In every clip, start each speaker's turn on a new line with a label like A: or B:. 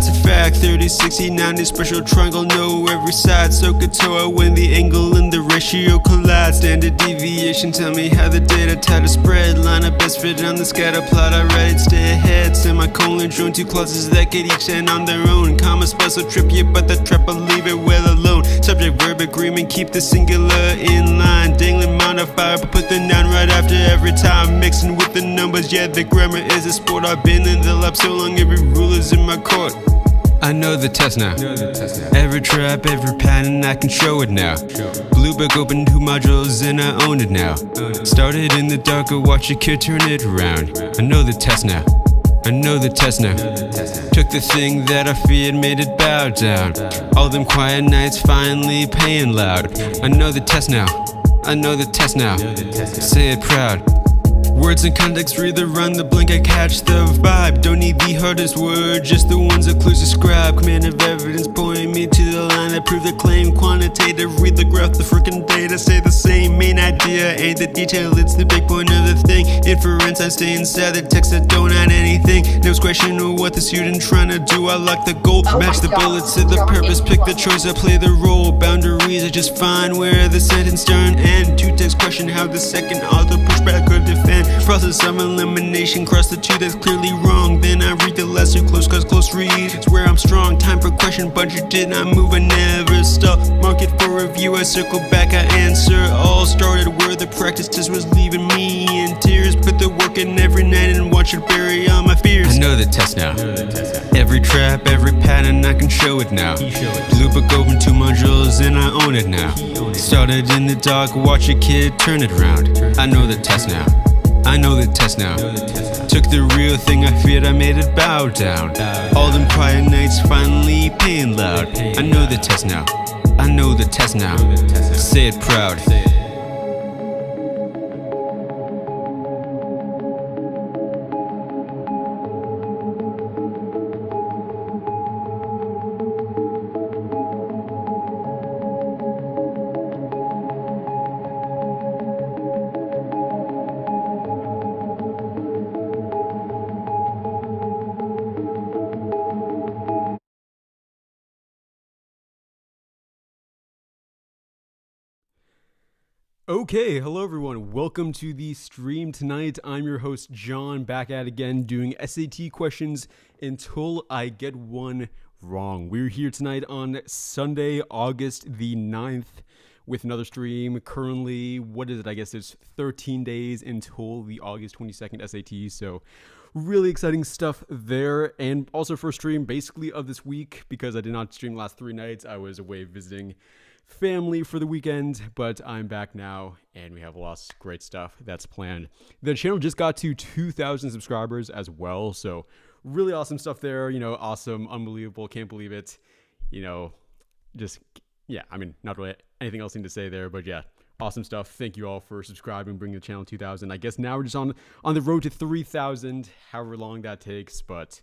A: That's a fact. 30, 60, 90, special triangle, know every side. SOHCAHTOA when the angle and the ratio collide. Standard deviation, tell me how the data tie to spread. Line of best fit on the scatter plot, I read it, stay ahead. Semicolon, join two clauses that could each end on their own. Comma special trip you, but the trap I'll leave it well alone. Subject verb agreement, keep the singular in line. Dangling modifier, but put the noun right after every time. Mixing with the numbers, yeah, the grammar is a sport. I've been in the lab so long, every rule is in my court. I know the test now. Every trap, every pattern, I can show it now. Blue book opened 2 modules and I own it now. Started in the dark, I watch a kid turn it around. I know the test now. I know the test now. Took the thing that I feared, made it bow down. All them quiet nights finally paying loud. I know the test now. I know the test now. Say it proud. Words and context, read the run, the blink, I catch the vibe. Don't need the hardest word, just the ones that clues describe. Command of evidence, point me to the line that prove the claim. Quantitative, read the graph, the freaking data say the same. Main idea ain't the detail, it's the big point of the thing. Inference, I stay inside the text that don't add anything. Next question of what the student trying to do, I lock the goal. Match the bullets to the purpose, pick the choice, I play the role. Boundaries, I just find where the sentence start and end. Two text question, how the second author pushback could defend. Process of elimination, cross the two that's clearly wrong. Then I read the lesser close, cause close read it's where I'm strong. Time for question, budget did not move, I never stop. Market for review, I circle back, I answer. All started where the practice test was leaving me in tears. Put the work in every night and watch it bury all my fears. I know the test now. Every trap, every pattern, I can show it now. Blue book open 2 modules and I own it now. Started in the dark, watch a kid turn it around. I know the test now. I know the test now. Took the real thing I feared, I made it bow down. All them quiet nights finally paying loud. I know the test now. I know the test now. Say it proud.
B: Okay, hello everyone. Welcome to the stream tonight. I'm your host, John, back at it again doing SAT questions until I get one wrong. We're here tonight on Sunday, August the 9th with another stream. Currently, what is it? I guess it's 13 days until the August 22nd SAT, so really exciting stuff there. And also first stream basically of this week because I did not stream the last 3 nights. I was away visiting family for the weekend, but I'm back now and we have lots of great stuff that's planned. The channel just got to 2,000 subscribers as well, so really awesome stuff there. You know, awesome, unbelievable, can't believe it. You know, just, yeah, I mean, not really anything else I need to say there, but yeah, awesome stuff. Thank you all for subscribing, bringing the channel to 2,000. I guess now we're just on the road to 3,000, however long that takes, but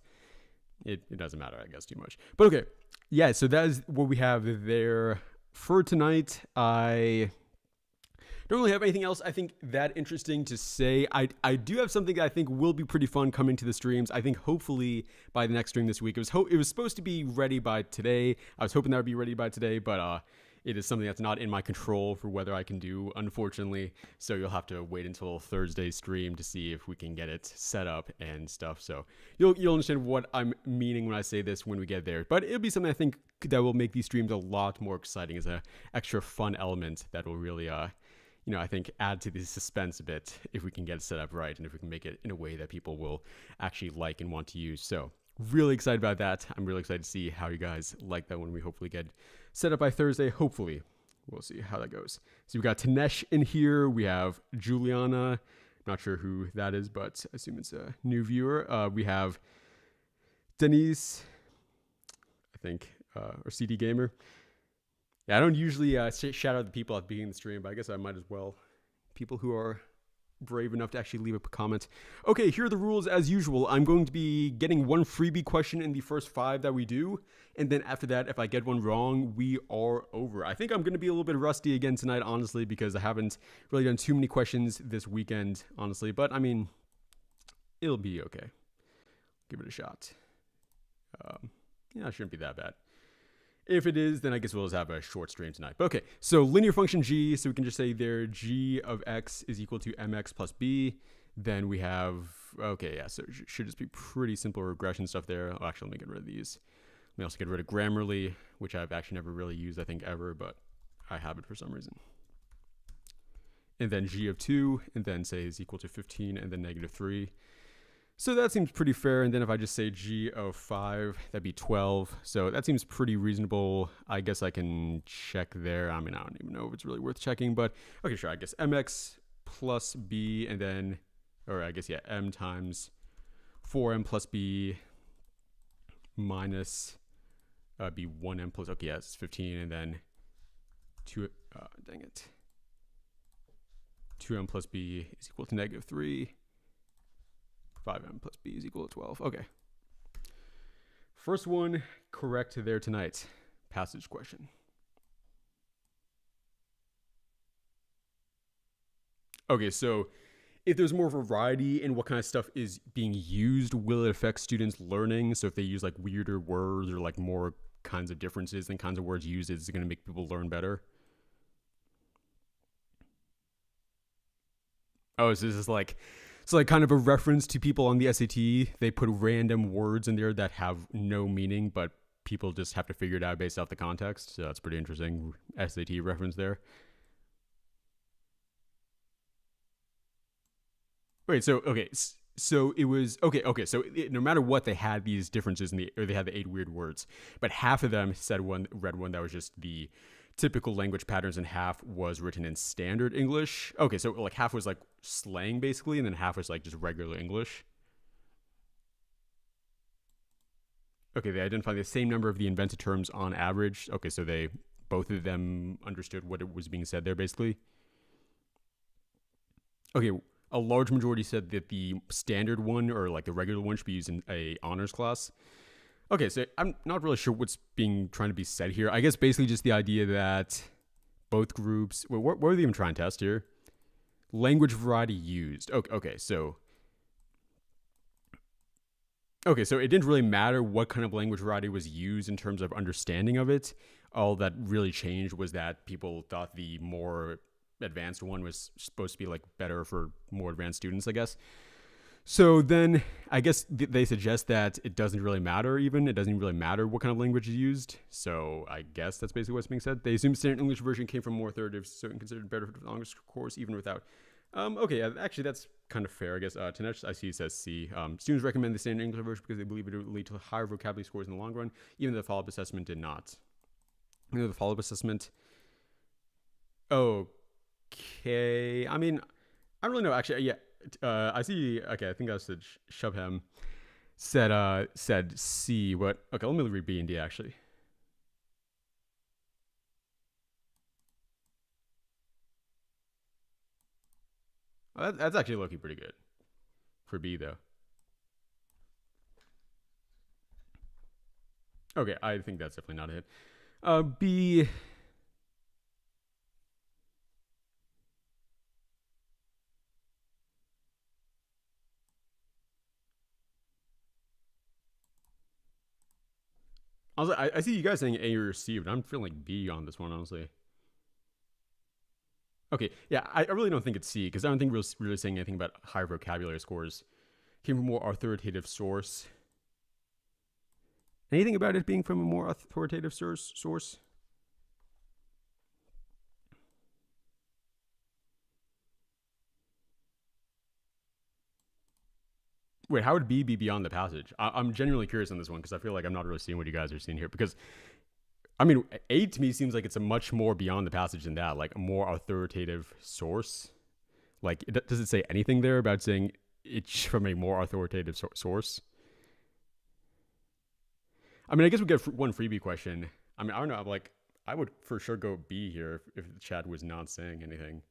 B: it doesn't matter, I guess, too much. But okay, yeah, so that is what we have there for tonight. I don't really have anything else I think that interesting to say. I do have something that I think will be pretty fun coming to the streams. I think hopefully by the next stream this week. It was supposed to be ready by today. I was hoping that would be ready by today, but it is something that's not in my control for whether I can do, unfortunately. So you'll have to wait until Thursday's stream to see if we can get it set up and stuff. So you'll understand what I'm meaning when I say this when we get there. But it'll be something I think that will make these streams a lot more exciting as an extra fun element that will really, I think add to the suspense a bit if we can get it set up right and if we can make it in a way that people will actually like and want to use. So really excited about that. I'm really excited to see how you guys like that when we hopefully get set up by Thursday. Hopefully. We'll see how that goes. So we've got Tanesh in here. We have Juliana. Not sure who that is, but I assume it's a new viewer. We have Denise, I think, or CD Gamer. Yeah, I don't usually shout out the people at the beginning of the stream, but I guess I might as well. People who are brave enough to actually leave a comment. Okay, here are the rules as usual. I'm going to be getting one freebie question in the first 5 that we do. And then after that, if I get one wrong, we are over. I think I'm going to be a little bit rusty again tonight, honestly, because I haven't really done too many questions this weekend, honestly. But I mean, it'll be okay. Give it a shot. Yeah, it shouldn't be that bad. If it is, then I guess we'll just have a short stream tonight. But okay, so linear function g, so we can just say there g of x is equal to mx plus b. Then we have, okay, yeah, so it should just be pretty simple regression stuff there. Oh, actually, let me get rid of these. Let me also get rid of Grammarly, which I've actually never really used, I think, ever, but I have it for some reason. And then g of 2, and then say is equal to 15, and then negative 3. So that seems pretty fair. And then if I just say g of 5, that'd be 12. So that seems pretty reasonable. I guess I can check there. I mean, I don't even know if it's really worth checking, but okay, sure. I guess mx plus b, and then, or I guess, yeah, m times 4m plus b minus be 1m plus, okay, yeah, it's 15, and then 2, dang it, 2m plus b is equal to negative 3. 5m plus b is equal to 12. Okay. First one correct there tonight. Passage question. Okay, so if there's more variety in what kind of stuff is being used, will it affect students' learning? So if they use like weirder words or like more kinds of differences than kinds of words used, is it going to make people learn better? Oh, so this is like, so like kind of a reference to people on the SAT. They put random words in there that have no meaning, but people just have to figure it out based off the context. So that's pretty interesting SAT reference there. Wait, so okay, so it was okay. So no matter what, they had these differences or they had the 8 weird words, but half of them read one that was just the typical language patterns, and half was written in standard English. Okay, so like half was like slang basically, and then half was like just regular English. Okay, they identified the same number of the invented terms on average. Okay, so they both of them understood what it was being said there basically. Okay, a large majority said that the standard one or like the regular one should be used in a honors class. Okay, so I'm not really sure what's being trying to be said here. I guess basically just the idea that both groups. Wait, what were they even trying to test here? Language variety used. Okay, so it didn't really matter what kind of language variety was used in terms of understanding of it. All that really changed was that people thought the more advanced one was supposed to be like better for more advanced students, I guess. So then I guess they suggest that it doesn't really matter even. It doesn't even really matter what kind of language is used. So I guess that's basically what's being said. They assume standard English version came from more authoritative, so considered better for the longest course even without. Okay, actually that's kind of fair, I guess. Tanesh, I see, says C. Students recommend the standard English version because they believe it will lead to higher vocabulary scores in the long run, even though the follow-up assessment did not. You know, the follow-up assessment. Okay, I mean, I don't really know. Actually, yeah. I see. Okay, I think I said Shubham said C. What? Okay, let me read B and D actually. That's actually looking pretty good for B though. Okay, I think that's definitely not a hit. B. I see you guys saying A or C, but I'm feeling like B on this one, honestly. Okay, yeah, I really don't think it's C, because I don't think we're really saying anything about higher vocabulary scores. Came from a more authoritative source. Anything about it being from a more authoritative source? Wait, how would B be beyond the passage? I'm genuinely curious on this one because I feel like I'm not really seeing what you guys are seeing here. Because, I mean, A to me seems like it's a much more beyond the passage than that, like a more authoritative source. Like, does it say anything there about saying it's from a more authoritative source? I mean, I guess we get one freebie question. I mean, I don't know. I'm like, I would for sure go B here if the chat was not saying anything.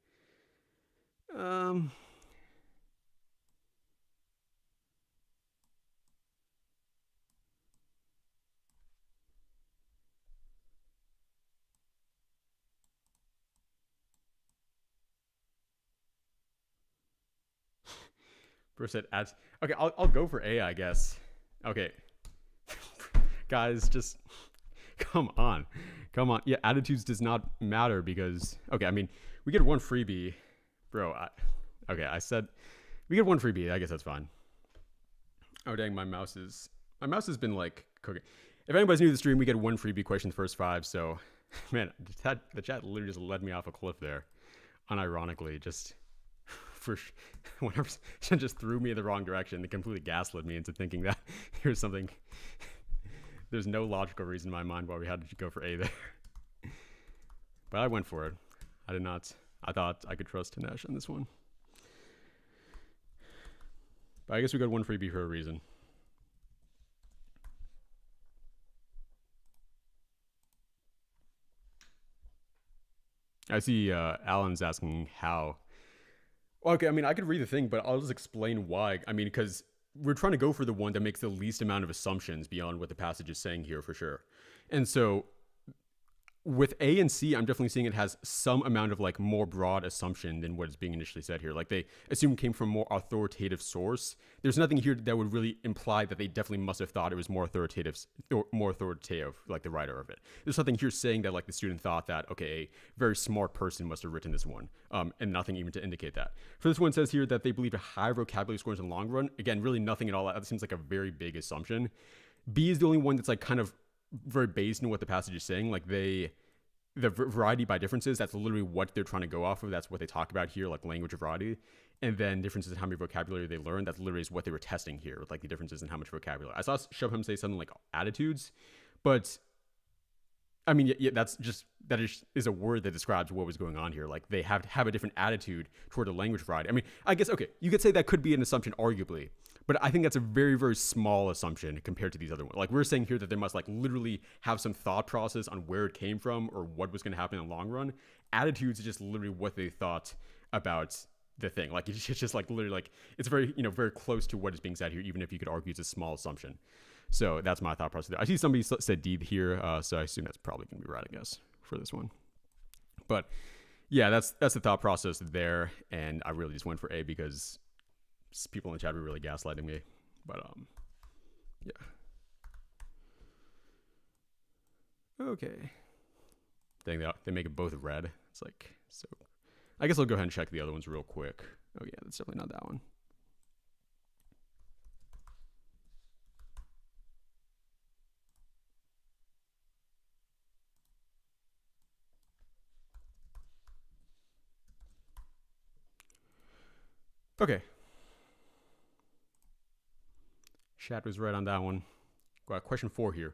B: Bruce said, okay, I'll go for A, I guess. Okay. guys, just come on. Come on. Yeah, attitudes does not matter because, okay, I mean, we get one freebie. Bro, I said we get one freebie. I guess that's fine. Oh, dang, my mouse has been like cooking. If anybody's new to the stream, we get one freebie question in the first 5. So, man, the chat literally just led me off a cliff there. Unironically, just for whenever just threw me in the wrong direction. They completely gaslit me into thinking that here's something. There's no logical reason in my mind why we had to go for A there. But I went for it. I did not. I thought I could trust Tanesh on this one. But I guess we got one freebie for a reason. I see Alan's asking how. Okay, I mean, I could read the thing, but I'll just explain why. I mean, because we're trying to go for the one that makes the least amount of assumptions beyond what the passage is saying here for sure. And so with A and C, I'm definitely seeing it has some amount of like more broad assumption than what is being initially said here. Like they assume it came from a more authoritative source. There's nothing here that would really imply that they definitely must have thought it was more authoritative, like the writer of it. There's nothing here saying that like the student thought that, okay, a very smart person must have written this one, and nothing even to indicate that. For this one, it says here that they believed a higher vocabulary scores in the long run. Again, really nothing at all. That seems like a very big assumption. B is the only one that's like kind of very based on what the passage is saying. Like the variety by differences, that's literally what they're trying to go off of. That's what they talk about here, like language variety. And then differences in how many vocabulary they learn, that's literally is what they were testing here, with like the differences in how much vocabulary. I saw Shubham say something like attitudes, but I mean, yeah, that is a word that describes what was going on here. Like they have to have a different attitude toward the language variety. I mean, I guess, okay, you could say that could be an assumption arguably, but I think that's a very, very small assumption compared to these other ones. Like we're saying here that they must like literally have some thought process on where it came from or what was going to happen in the long run. Attitudes is just literally what they thought about the thing. Like it's just like literally like it's very, very close to what is being said here, even if you could argue it's a small assumption. So that's my thought process there. I see somebody said D here, so I assume that's probably going to be right, I guess, for this one. But yeah, that's the thought process there, and I really just went for A because people in the chat were really gaslighting me. But yeah. Okay. Dang, they make it both red. It's like so. I guess I'll go ahead and check the other ones real quick. Oh yeah, that's definitely not that one. Okay. Chat was right on that one. Got question 4 here.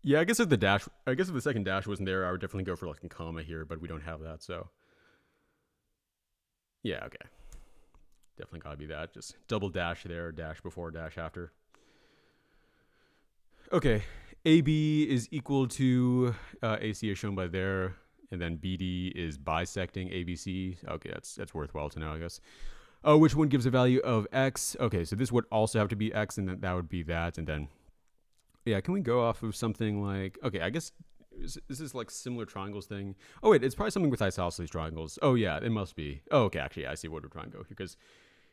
B: Yeah, I guess if the second dash wasn't there, I would definitely go for like a comma here, but we don't have that, so. Yeah, okay. Definitely gotta be that. Just double dash there, dash before, dash after. Okay, AB is equal to AC as shown by there, and then BD is bisecting ABC. Okay, that's worthwhile to know, I guess. Oh, which one gives a value of X? Okay, so this would also have to be X, and then that would be that, and then, yeah, can we go off of something like, okay, I guess, is this like similar triangles thing? Oh, wait, it's probably something with isosceles triangles. Oh, yeah, it must be. Oh, okay, actually, I see what we're trying to go here, because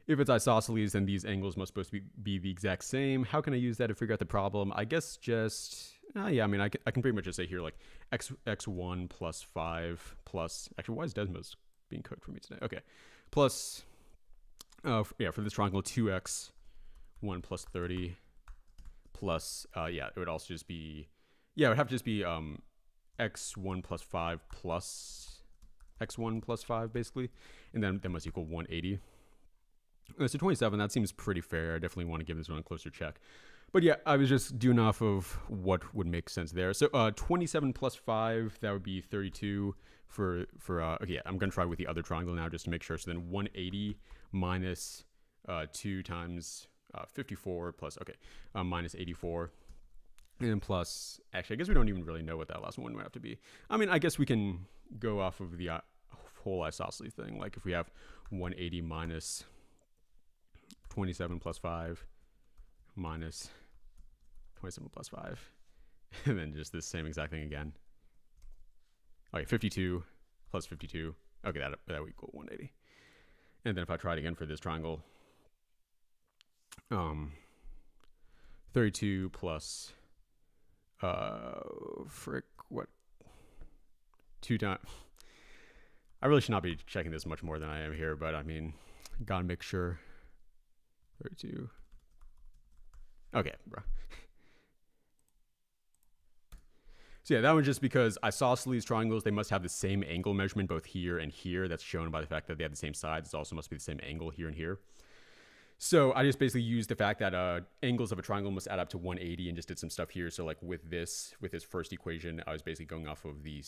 B: if it's isosceles, then these angles must supposed to be the exact same. How can I use that to figure out the problem? I guess just, yeah, I mean, I can pretty much just say here, like, x1 plus 5 plus, actually, why is Desmos being cooked for me today? Okay, plus, yeah, for this triangle, 2x, 1 plus 30, plus, yeah, it would also just be, yeah, it would have to just be x1 plus 5 plus x1 plus 5, basically, and then that must equal 180. So 27, that seems pretty fair. I definitely want to give this one a closer check. But yeah, I was just doing off of what would make sense there. So 27 plus 5, that would be 32 for okay, yeah, I'm going to try with the other triangle now just to make sure. So then 180 minus 2 times 54 plus, okay, minus 84. And plus, actually, I guess we don't even really know what that last one would have to be. I mean, I guess we can go off of the whole isosceles thing. Like if we have 180 minus 27 plus 5 minus 27 plus 5. And then just this same exact thing again. Okay, 52 plus 52. Okay, that would equal 180. And then if I try it again for this triangle, 32 plus what? 2 times. I really should not be checking this much more than I am here, but I mean, gotta make sure. 32. Okay, bro. So yeah, that one just because isosceles triangles, they must have the same angle measurement both here and here. That's shown by the fact that they have the same sides. It also must be the same angle here and here. So I just basically used the fact that angles of a triangle must add up to 180 and just did some stuff here. So like with this first equation, I was basically going off of the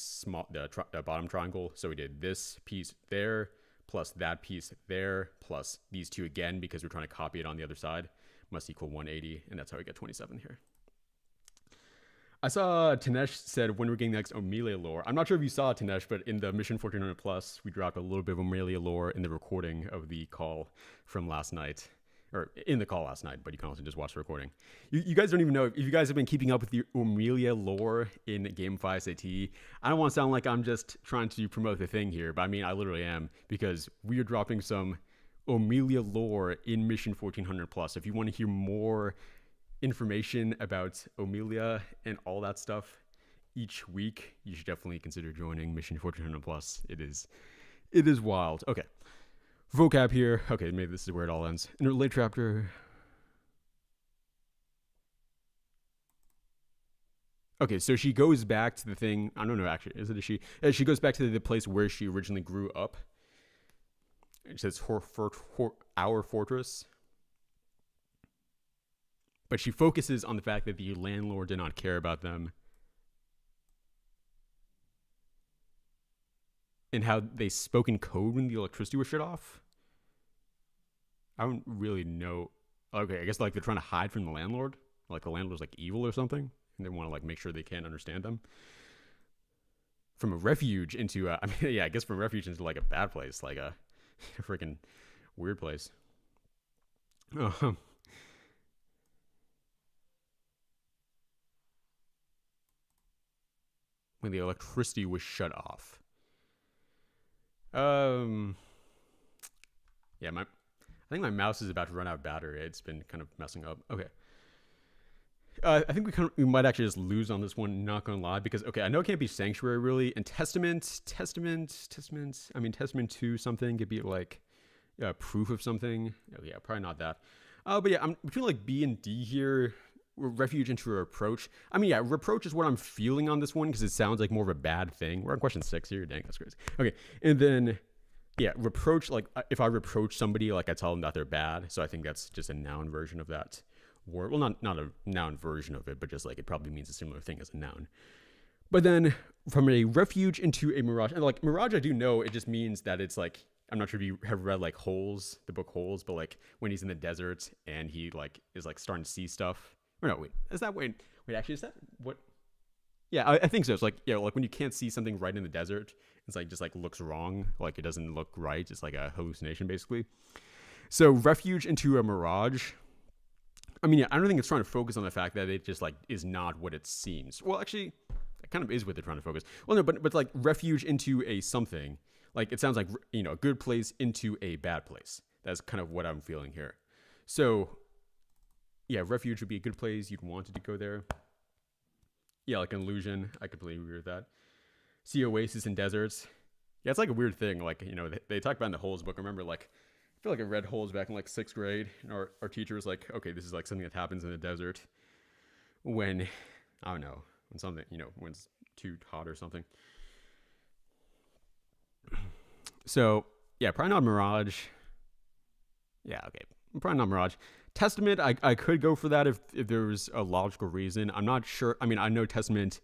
B: bottom triangle. So we did this piece there plus that piece there plus these two again because we're trying to copy it on the other side must equal 180, and that's how we get 27 here. I saw Tanesh said when we're getting the next Amelia lore. I'm not sure if you saw Tanesh, but in the Mission 1400 Plus, we dropped a little bit of Amelia lore in the recording of the call from last night. Or in the call last night, but you can also just watch the recording. You guys don't even know if you guys have been keeping up with the Amelia lore in GameFi SAT. I don't want to sound like I'm just trying to promote the thing here, but I mean, I literally am, because we are dropping some Amelia lore in Mission 1400 Plus. If you want to hear more information about Amelia and all that stuff each week, you should definitely consider joining Mission 1400 Plus. It is wild. Okay. Vocab here. Okay, maybe this is where it all ends. Interrelate chapter. Okay, so she goes back to the thing. I don't know, actually. Is it a she? She goes back to the place where she originally grew up. It says our fortress. But she focuses on the fact that the landlord did not care about them. And how they spoke in code when the electricity was shut off. I don't really know. Okay, I guess like they're trying to hide from the landlord. Like the landlord's like evil or something. And they want to like make sure they can't understand them. From a refuge into, I mean, yeah, I guess from a refuge into like a bad place. Like a freaking weird place. When the electricity was shut off. Yeah, I think my mouse is about to run out of battery. It's been kind of messing up. Okay. I think we might actually just lose on this one, not gonna lie, because okay, I know it can't be sanctuary really, and testament. I mean, testament to something could be like proof of something. Oh yeah, probably not that. But yeah, I'm between like B and D here. Refuge into a reproach. I mean, yeah, reproach is what I'm feeling on this one because it sounds like more of a bad thing. We're on question 6 here. Dang, that's crazy. Okay, and then yeah, reproach. Like if I reproach somebody, like I tell them that they're bad. So I think that's just a noun version of that word. Well, not a noun version of it, but just like it probably means a similar thing as a noun. But then from a refuge into a mirage, and like mirage, I do know it just means that it's like, I'm not sure if you have read like Holes, the book Holes, but like when he's in the desert and he like is like starting to see stuff. Or no, wait, is that wait, actually, is that what? Yeah, I think so. It's like, yeah, like when you can't see something right in the desert, it's like just like looks wrong, like it doesn't look right. It's like a hallucination, basically. So refuge into a mirage. I mean, yeah, I don't think it's trying to focus on the fact that it just like is not what it seems. Well, actually, it kind of is what they're trying to focus. Well, no, but like refuge into a something. Like it sounds like, you know, a good place into a bad place. That's kind of what I'm feeling here. So yeah, refuge would be a good place. You'd want it to go there. Yeah, like an illusion. I completely agree with that. See oasis in deserts. Yeah, it's like a weird thing. Like, you know, they talk about in the Holes book. I remember like, I feel like I read Holes back in like 6th grade. And our teacher was like, okay, this is like something that happens in the desert when, I don't know, when something, you know, when it's too hot or something. So yeah, probably not mirage. Yeah, okay. Probably not mirage. Testament, I could go for that if there was a logical reason. I'm not sure. I mean, I know Testament,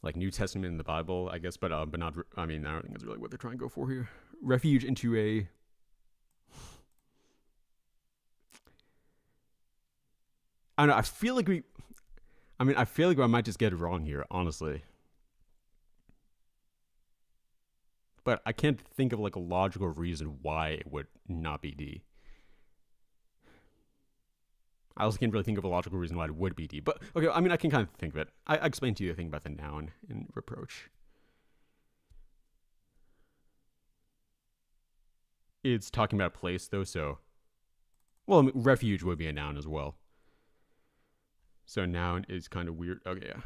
B: like New Testament in the Bible, I guess, but not. I mean, I don't think that's really what they're trying to go for here. Refuge into a. I don't know. I feel like I might just get it wrong here, honestly. But I can't think of like a logical reason why it would not be D. I also can't really think of a logical reason why it would be D. But okay, I mean, I can kind of think of it. I explained to you the thing about the noun in reproach. It's talking about a place, though, so... Well, I mean, refuge would be a noun as well. So noun is kind of weird. Okay, yeah.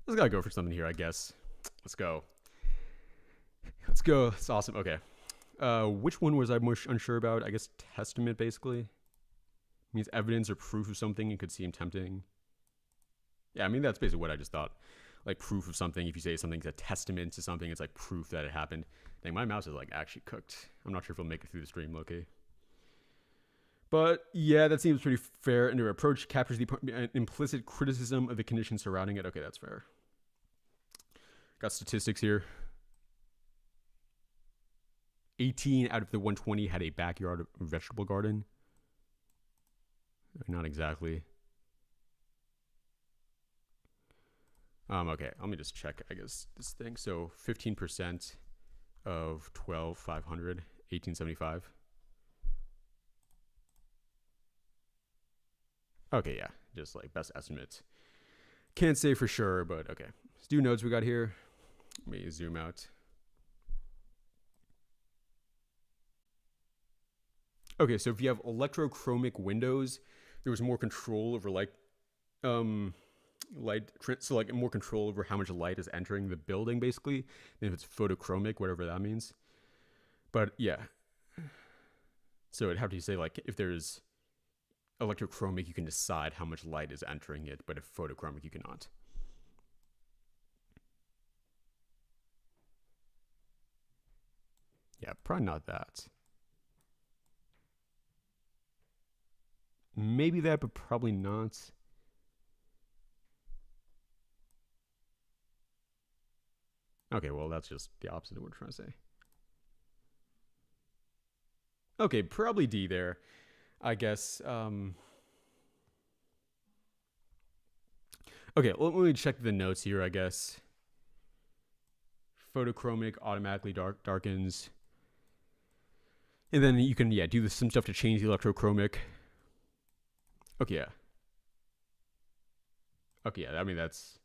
B: Let's gotta go for something here, I guess. Let's go. Let's go. It's awesome. Okay. Which one was I most unsure about? I guess testament, basically. Means evidence or proof of something. It could seem tempting. Yeah, I mean, that's basically what I just thought. Like proof of something. If you say something's a testament to something, it's like proof that it happened. Dang, my mouse is like actually cooked. I'm not sure if it'll make it through the stream, okay? But yeah, that seems pretty fair. And their approach captures the implicit criticism of the conditions surrounding it. Okay, that's fair. Got statistics here. 18 out of the 120 had a backyard vegetable garden. Not exactly. Okay, let me just check, I guess, this thing. So 15% of 12,500, 1875. Okay, yeah, just like best estimate. Can't say for sure, but okay. Let's do notes we got here. Let me zoom out. Okay, so if you have electrochromic windows, there was more control over light, so like more control over how much light is entering the building, basically, than if it's photochromic, whatever that means. But yeah, so it'd have to say like if there's electrochromic, you can decide how much light is entering it, but if photochromic, you cannot. Yeah, probably not that. Maybe that, but probably not. Okay, well, that's just the opposite of what we're trying to say. Okay, probably D there, I guess. Okay, let me check the notes here, I guess. Photochromic automatically darkens. And then you can, yeah, do some stuff to change the electrochromic. Okay, yeah. Okay, yeah, I mean, that's...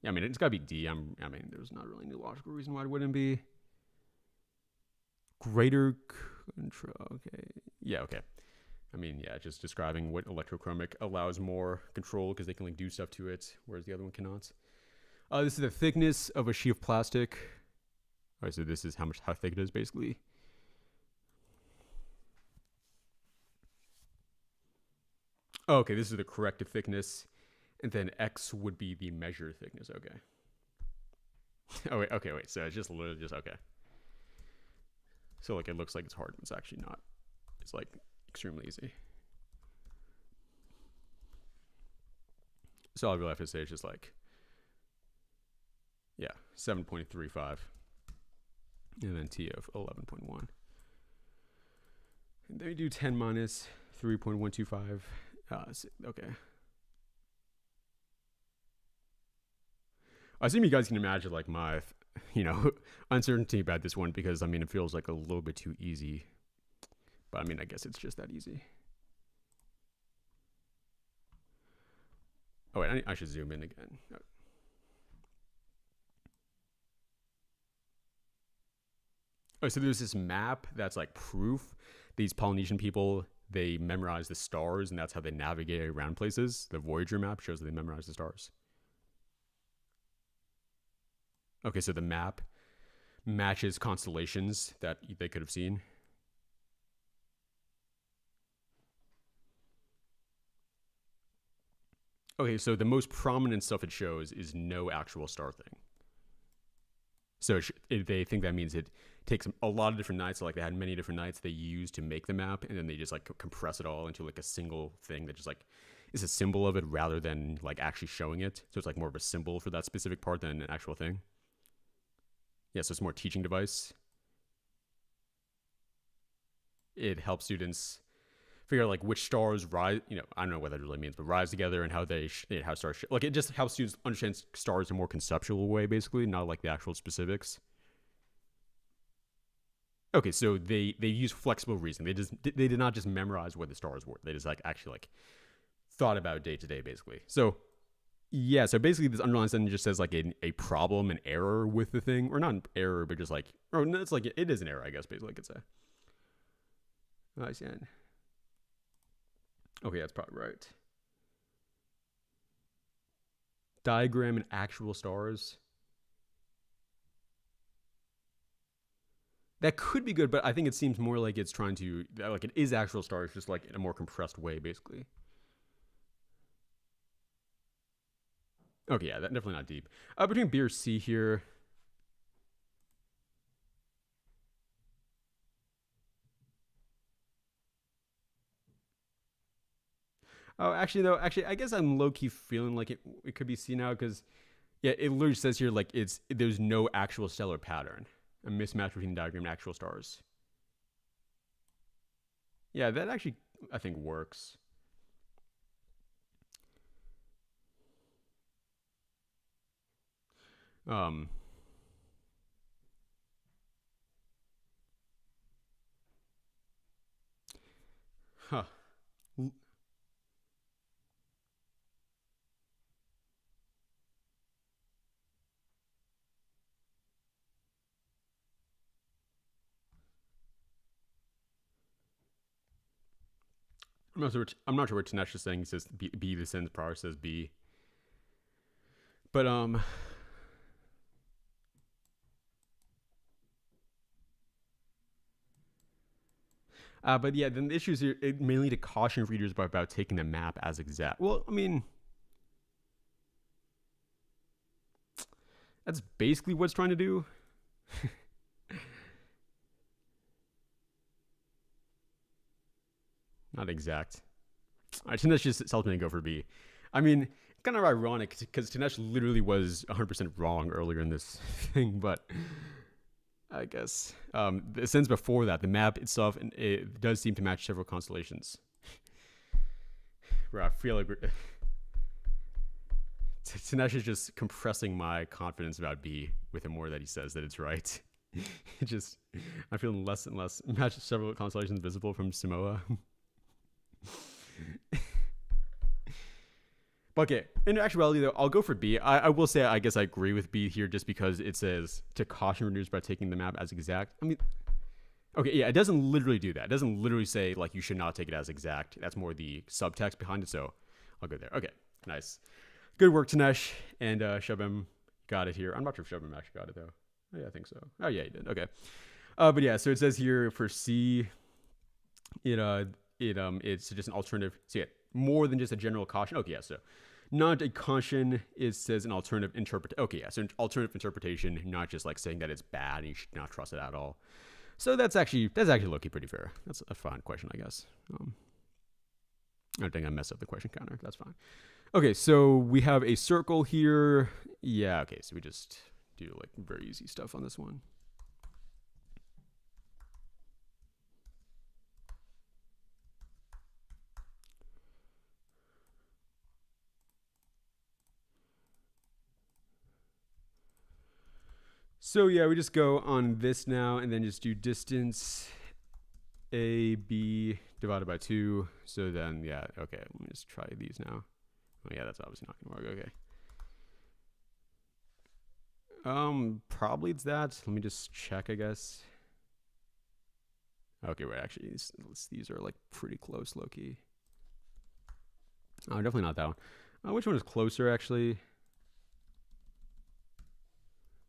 B: Yeah, I mean, it's gotta be D. I mean, there's not really any logical reason why it wouldn't be. Greater control, okay. Yeah, okay. I mean, yeah, just describing what electrochromic allows more control because they can like do stuff to it, whereas the other one cannot. This is the thickness of a sheet of plastic. All right, so this is how thick it is, basically. Oh, okay, this is the corrective thickness, and then X would be the measure thickness. Okay. Oh wait, okay, wait. So it's just literally just okay. So like it looks like it's hard, but it's actually not. It's like extremely easy. So all I really have to say is just like, yeah, 7.35, and then T of 11.1. And then we do 10 minus 3.125. Okay. I assume you guys can imagine like my, uncertainty about this one because I mean it feels like a little bit too easy, but I mean I guess it's just that easy. Oh wait, I should zoom in again. Oh, so there's this map that's like proof. These Polynesian people, they memorize the stars, and that's how they navigate around places. The Voyager map shows that they memorize the stars. Okay, so the map matches constellations that they could have seen. Okay, so the most prominent stuff it shows is no actual star thing. So they think that means it takes a lot of different nights. So like they had many different nights they use to make the map, and then they just like compress it all into like a single thing that just like is a symbol of it rather than like actually showing it. So it's like more of a symbol for that specific part than an actual thing. Yeah, so it's more teaching device. It helps students figure out like which stars rise. I don't know what that really means, but rise together and how how stars like it just helps students understand stars in a more conceptual way, basically, not like the actual specifics. Okay, so they use flexible reasoning. They did not just memorize what the stars were. They just like actually like thought about day to day basically. So yeah, so basically this underlying sentence just says like a problem, an error with the thing, or not an error, but just like, or no, it's like it is an error, I guess. Basically, I could say. I see. Okay, that's probably right. Diagram and actual stars. That could be good, but I think it seems more like it's trying to, like it is actual stars, just like in a more compressed way, basically. Okay, yeah, that definitely not deep. Between B or C here. Oh, actually, though, I guess I'm low key feeling like it could be C now because, yeah, it literally says here like there's no actual stellar pattern, a mismatch between diagram and actual stars. Yeah, that actually I think works. Um, huh. I'm not sure what Tanesh is saying. He says B the sentence prior says B. But but yeah, then the issues here mainly to caution readers about taking the map as exact. Well, I mean, that's basically what it's trying to do. Not exact. All right, Tanesh just tells me to go for B. I mean, kind of ironic because Tanesh literally was 100% wrong earlier in this thing, but I guess the sentence before that, the map itself, it does seem to match several constellations. Where I feel like Tanesh is just compressing my confidence about B with the more that he says that it's right. It just, I'm feeling less and less. Match several constellations visible from Samoa. Okay, in actuality though, I'll go for B. I will say I guess I agree with B here just because it says to caution readers by taking the map as exact. I mean, okay, yeah, it doesn't literally do that. It doesn't literally say like you should not take it as exact. That's more the subtext behind it. So I'll go there. Okay, nice. Good work, Tanesh and Shubham got it here. I'm not sure if Shubham actually got it though. Oh, yeah, I think so. Oh yeah, he did. Okay. But yeah, so it says here for C, it's just an alternative. So yeah, more than just a general caution. Okay, yeah, so not a caution. It says an alternative interpretation. Okay, yeah, so an alternative interpretation, not just like saying that it's bad and you should not trust it at all. So that's actually low-key pretty fair. That's a fine question, I guess. I don't think I messed up the question counter. That's fine. Okay, so we have a circle here. Yeah, okay, so we just do like very easy stuff on this one. So yeah, we just go on this now and then just do distance AB divided by 2. So then, yeah, okay, let me just try these now. Oh yeah, that's obviously not gonna work. Okay. Probably it's that. Let me just check, I guess. Okay, wait, actually, these are like pretty close, low-key. Oh, definitely not that one. Which one is closer, actually?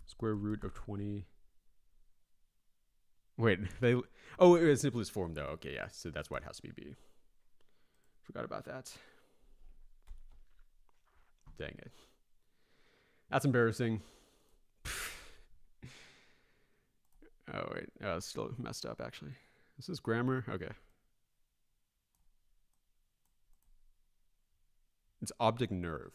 B: Square root of 20. Wait, oh, it's simplest form, though. Okay, yeah, so that's why it has to be B. Forgot about that. Dang it. That's embarrassing. Oh, wait. Oh, it's still messed up, actually. This is grammar? Okay. It's optic nerve.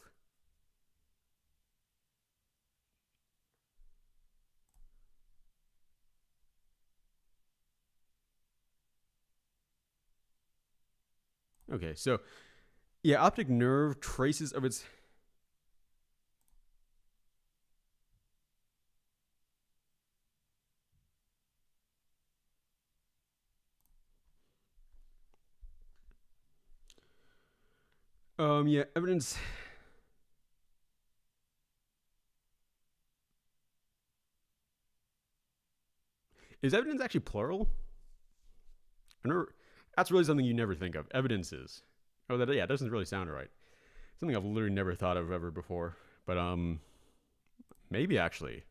B: Okay, so, yeah, optic nerve, traces of its... Yeah, evidence. Is evidence actually plural? I never, that's really something you never think of. Evidences. Oh, that, yeah, it doesn't really sound right. Something I've literally never thought of ever before. But maybe actually.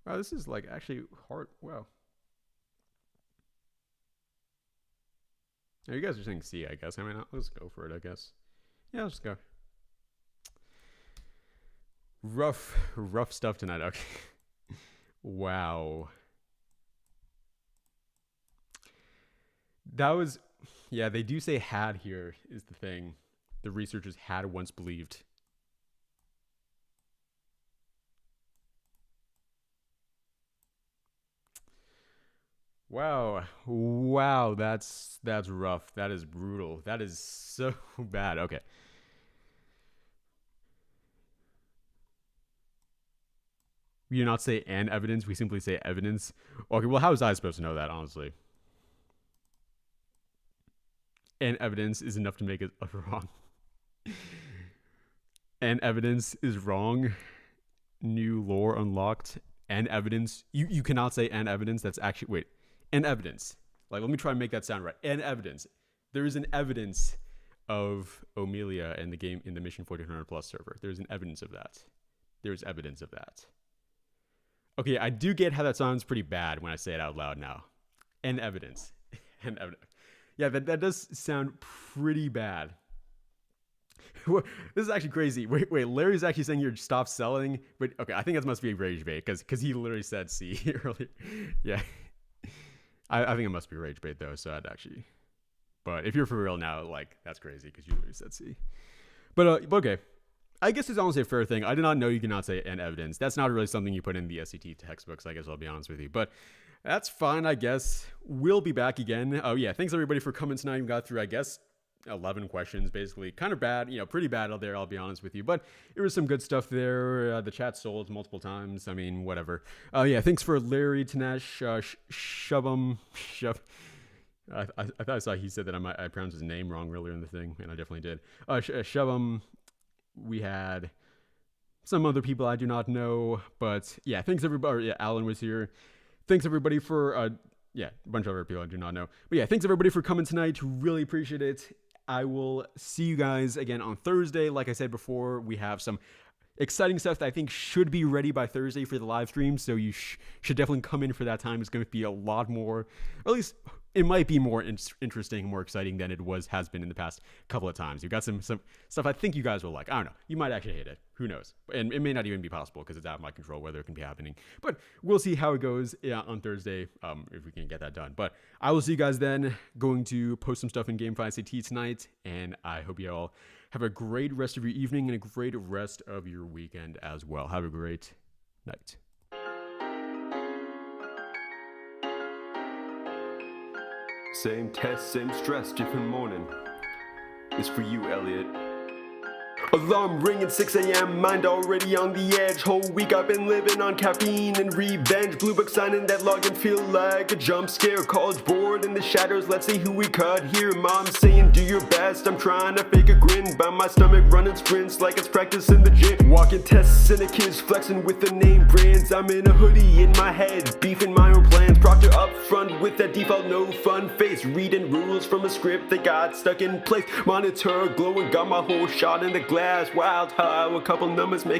B: Wow, this is like actually hard. Wow. Now you guys are saying C, I guess. I mean, let's go for it, I guess. Yeah, let's go. Rough stuff tonight. Okay. Wow. That was, yeah, they do say had here is the thing. The researchers had once believed. Wow, that's rough. That is brutal. That is so bad. Okay. We do not say an evidence, we simply say evidence. Okay, well, how was I supposed to know that, honestly? And evidence is enough to make it wrong. And evidence is wrong. New lore unlocked. And evidence. You cannot say an evidence. That's actually, wait. An evidence. Like, let me try and make that sound right. An evidence. There is an evidence of Omelia in the game, in the Mission 1400 Plus server. There's an evidence of that. There's evidence of that. Okay, I do get how that sounds pretty bad when I say it out loud now. An evidence. An evidence. Yeah, that does sound pretty bad. This is actually crazy. Wait, Larry's actually saying you're stop selling, but okay, I think that must be a rage bait because he literally said C earlier. Yeah, I think it must be rage bait though. So I'd actually, but if you're for real now, like that's crazy because you literally said C. But okay, I guess it's honestly a fair thing. I did not know you cannot say an evidence. That's not really something you put in the SAT textbooks. I guess I'll be honest with you, but. That's fine, I guess. We'll be back again. Oh, yeah. Thanks, everybody, for coming tonight. We got through, I guess, 11 questions, basically. Kind of bad, pretty bad out there, I'll be honest with you. But there was some good stuff there. The chat sold multiple times. I mean, whatever. Yeah, thanks for Larry, Tanesh, Shubham. I thought I saw he said that I pronounced his name wrong earlier in the thing, and I definitely did. Shubham. We had some other people I do not know. But, yeah, thanks, everybody. Yeah, Alan was here. Thanks, everybody, for, a bunch of other people I do not know. But yeah, thanks, everybody, for coming tonight. Really appreciate it. I will see you guys again on Thursday. Like I said before, we have some exciting stuff that I think should be ready by Thursday for the live stream. So you should definitely come in for that time. It's going to be a lot more, or at least it might be more interesting, more exciting than it has been in the past couple of times. You've got some stuff I think you guys will like. I don't know. You might actually hate it. Who knows? And it may not even be possible because it's out of my control whether it can be happening. But we'll see how it goes on Thursday if we can get that done. But I will see you guys then. Going to post some stuff in GameFi SAT tonight. And I hope you all have a great rest of your evening and a great rest of your weekend as well. Have a great night.
A: Same test, same stress, different morning. It's for you, Elliot. Alarm ringing 6 a.m., mind already on the edge. Whole week I've been living on caffeine and revenge. Blue book signing that login feel like a jump scare. College board in the shadows, let's see who we cut here. Mom saying do your best, I'm trying to fake a grin. By my stomach running sprints like it's practice in the gym. Walking tests and the kids flexing with the name brands. I'm in a hoodie in my head, beefing my own plans. Proctor up front with that default no fun face. Reading rules from a script that got stuck in place. Monitor glowing, got my whole shot in the glass. Wild how a couple numbers make